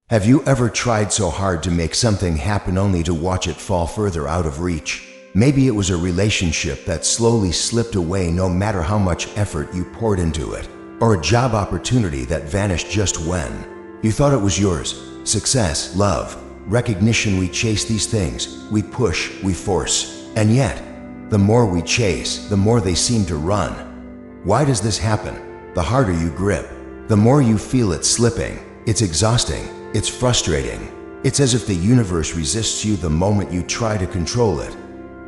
Have you ever tried so hard to make something happen only to watch it fall further out of reach? Maybe it was a relationship that slowly slipped away no matter how much effort you poured into it, or a job opportunity that vanished just when you thought it was yours. Success, love, recognition, we chase these things, we push, we force, and yet, the more we chase, the more they seem to run. Why does this happen? The harder you grip, the more you feel it slipping. It's exhausting, it's frustrating. It's as if the universe resists you the moment you try to control it.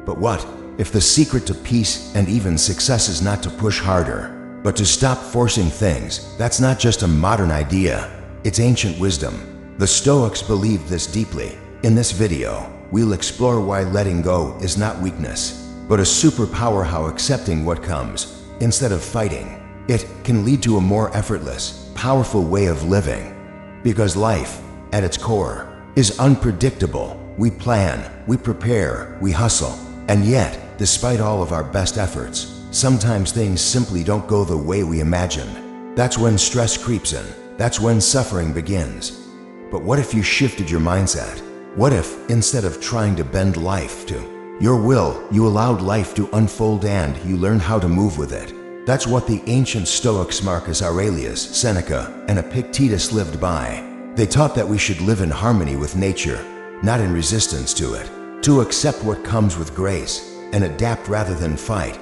But what if the secret to peace and even success is not to push harder, but to stop forcing things? That's not just a modern idea, it's ancient wisdom. The Stoics believed this deeply. In this video, we'll explore why letting go is not weakness, but a superpower, how accepting what comes, instead of fighting it, can lead to a more effortless, powerful way of living. Because life, at its core, is unpredictable. We plan, we prepare, we hustle, and yet, despite all of our best efforts, sometimes things simply don't go the way we imagined. That's when stress creeps in. That's when suffering begins. But what if you shifted your mindset? What if, instead of trying to bend life to your will, you allowed life to unfold and you learned how to move with it? That's what the ancient Stoics Marcus Aurelius, Seneca, and Epictetus lived by. They taught that we should live in harmony with nature, not in resistance to it, to accept what comes with grace and adapt rather than fight.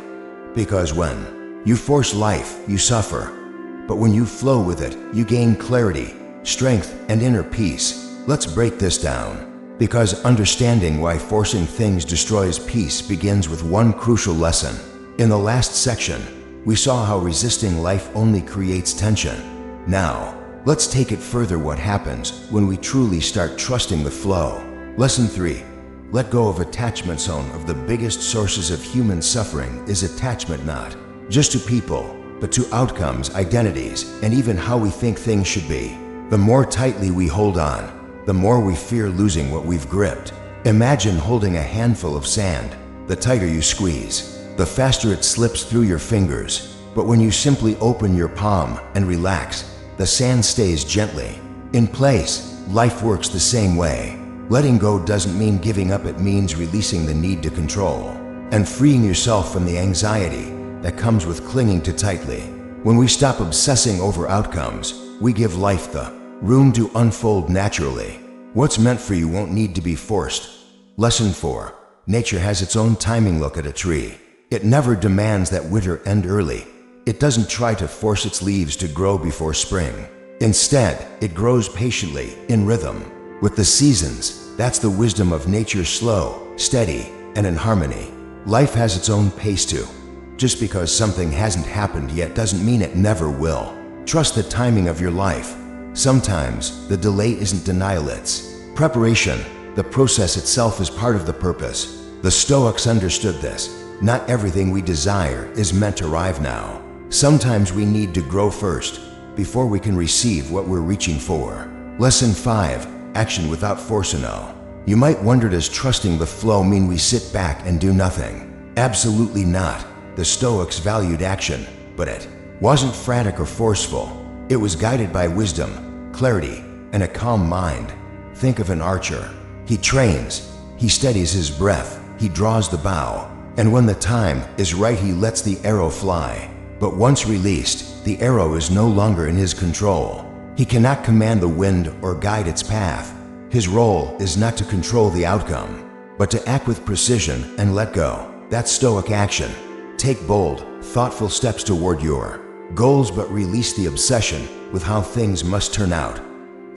Because when you force life, you suffer. But when you flow with it, you gain clarity, strength, and inner peace. Let's break this down, because understanding why forcing things destroys peace begins with one crucial lesson. In the last section, we saw how resisting life only creates tension. Now, let's take it further. What happens when we truly start trusting the flow? Lesson 3. Let go of attachment. One of the biggest sources of human suffering is attachment, not just to people, but to outcomes, identities, and even how we think things should be. The more tightly we hold on, the more we fear losing what we've gripped. Imagine holding a handful of sand. The tighter you squeeze, the faster it slips through your fingers. But when you simply open your palm and relax, the sand stays gently in place. Life works the same way. Letting go doesn't mean giving up, it means releasing the need to control and freeing yourself from the anxiety that comes with clinging too tightly. When we stop obsessing over outcomes, we give life the room to unfold naturally. What's meant for you won't need to be forced. Lesson 4. Nature has its own timing. Look at a tree. It never demands that winter end early. It doesn't try to force its leaves to grow before spring. Instead, it grows patiently, in rhythm with the seasons. That's the wisdom of nature, slow, steady, and in harmony. Life has its own pace too. Just because something hasn't happened yet doesn't mean it never will. Trust the timing of your life. Sometimes the delay isn't denial, it's preparation. The process itself is part of the purpose. The Stoics understood this. Not everything we desire is meant to arrive now. Sometimes we need to grow first, before we can receive what we're reaching for. Lesson 5. Action without force. No. You might wonder, does trusting the flow mean we sit back and do nothing? Absolutely not. The Stoics valued action, but it wasn't frantic or forceful. It was guided by wisdom, clarity, and a calm mind. Think of an archer. He trains, he steadies his breath, he draws the bow, and when the time is right, he lets the arrow fly. But once released, the arrow is no longer in his control. He cannot command the wind or guide its path. His role is not to control the outcome, but to act with precision and let go. That's Stoic action. Take bold, thoughtful steps toward your goals, but release the obsession with how things must turn out.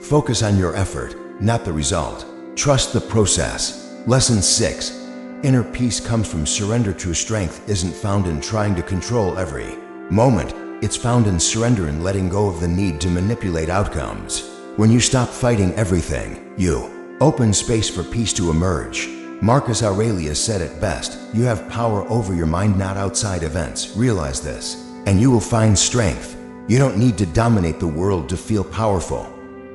Focus on your effort, not the result. Trust the process. Lesson 6. Inner peace comes from surrender. True strength isn't found in trying to control every moment. It's found in surrender and letting go of the need to manipulate outcomes. When you stop fighting everything, you open space for peace to emerge. Marcus Aurelius said it best, you have power over your mind, not outside events. Realize this, and you will find strength. You don't need to dominate the world to feel powerful.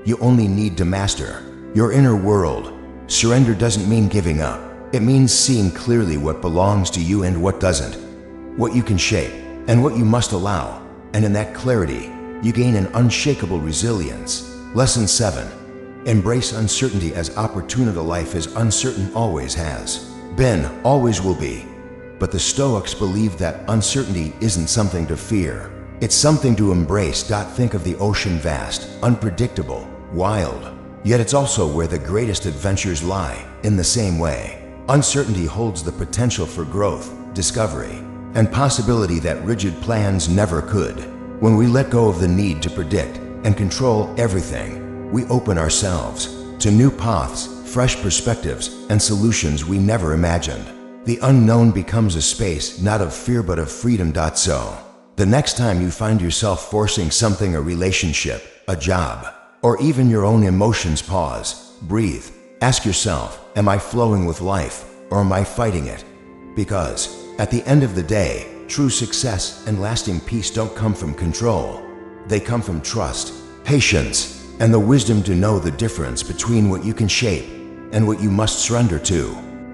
You only need to master your inner world. Surrender doesn't mean giving up. It means seeing clearly what belongs to you and what doesn't, what you can shape and what you must allow. And in that clarity, you gain an unshakable resilience. Lesson 7. Embrace uncertainty as opportunity. Life is uncertain, always has been, always will be. But the Stoics believe that uncertainty isn't something to fear. It's something to embrace. Think of the ocean, vast, unpredictable, wild. Yet it's also where the greatest adventures lie. In the same way, uncertainty holds the potential for growth, discovery, and possibility that rigid plans never could. When we let go of the need to predict and control everything, we open ourselves to new paths, fresh perspectives, and solutions we never imagined. The unknown becomes a space not of fear but of freedom. So, the next time you find yourself forcing something, a relationship, a job, or even your own emotions, pause, breathe, ask yourself, am I flowing with life, or am I fighting it? Because, at the end of the day, true success and lasting peace don't come from control. They come from trust, patience, and the wisdom to know the difference between what you can shape and what you must surrender to.